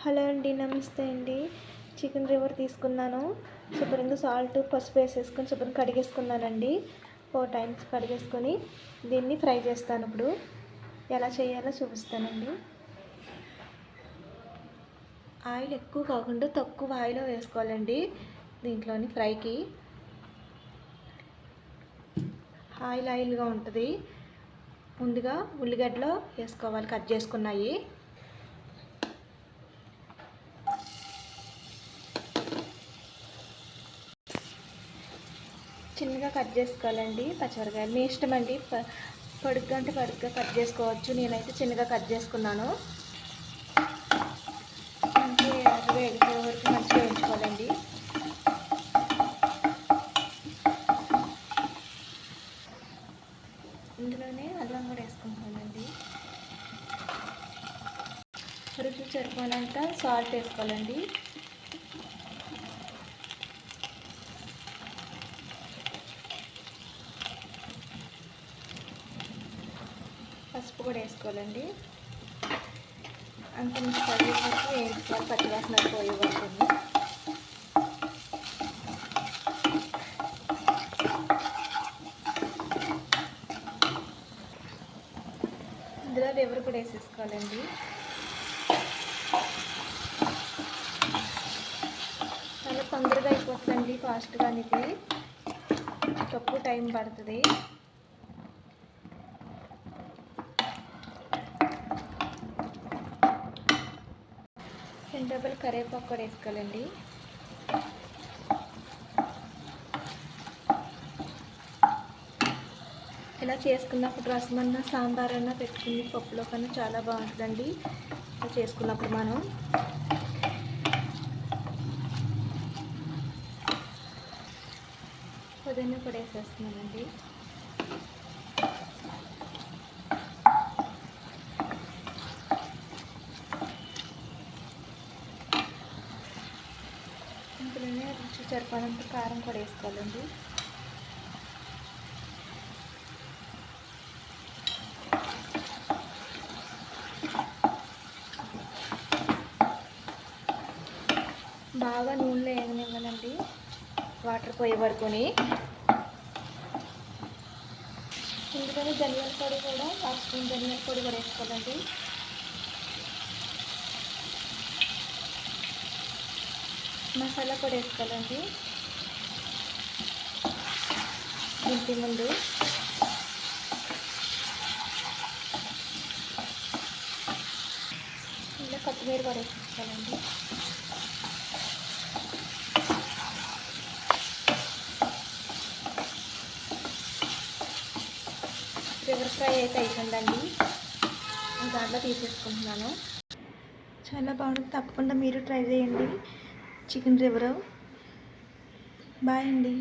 Hello అండి, నమస్తే అండి. చికెన్ లివర్ తీసుకున్నాను. శుభ్రంగా సాల్ట్, పసుపు వేసేసుకొని శుభ్రంగా కడిగేసుకున్నానండి. 4 టైమ్స్ కడిగేసుకొని దీన్ని ఫ్రై చేస్తాను. ఇప్పుడు ఎలా చేయాలో చూపిస్తానండి. ఆయిల్ ఎక్కువ కాకుండా తక్కువ ఆయిల్ వేసుకోవాలండి. దీంట్లోని ఫ్రైకి ఆయిల్గా ఉంటుంది. ముందుగా ఉల్లిగడ్డలు వేసుకోవాలి, కట్ చేసుకున్నాయి. చిన్నగా కట్ చేసుకోవాలండి. పచ్చిమిరపకాయలు మీ ఇష్టం అండి, పొడుగ్గా అంటే పొడుగ్గా కట్ చేసుకోవచ్చు. నేనైతే చిన్నగా కట్ చేసుకున్నాను. మంచిగా వేగిపోయే వరకు మంచిగా వేయించుకోవాలండి. ఇందులోనే అల్లం కూడా వేసుకుంటానండి. రుచి సరిపోయినంత సాల్ట్ వేసుకోవాలండి. పసుపు కూడా వేసుకోవాలండి. అంత మంచి కర్రీ వరకు వేయించుకోవాలి, పచ్చివాసన పోయే వరకు. ఇందులో లివర్ కూడా వేసేసుకోవాలండి. చాలా తొందరగా అయిపోతుందండి, ఫాస్ట్గా. ఇది తక్కువ టైం పడుతుంది. డబుల్ కరివేపాకు కూడా వేసుకోవాలండి. ఇలా చేసుకున్నప్పుడు రసం అన్న, సాంబార్ అన్న పెట్టుకుని పప్పులో కన్నా చాలా బాగుంటుందండి. ఇలా చేసుకున్నప్పుడు మనం పుదీనా కూడా వేసేస్తున్నానండి. ఇందులోనే రుచి సరిపడినంత కారం కూడా వేసుకోవాలండి. బాగా నూనెలో వేగనివ్వాలండి, వాటర్ పోయే వరకుని. ఇందులోనే ధనియాల పొడి కూడా, 1 స్పూన్ ధనియాల పొడి కూడా వేసుకోవాలండి. మసాలా కూడా వేసుకోవాలండి. ఇంటి ముందు ఇలా కొత్తిమీర కూడా వేసుకోవాలండి. లివర్ ఫ్రై అయితే అయిపోయిందండి. దాంట్లో తీసేసుకుంటున్నాను. చాలా బాగుంటుంది, తప్పకుండా మీరు ట్రై చేయండి చికెన్ లివర్. బాయ్ అండి.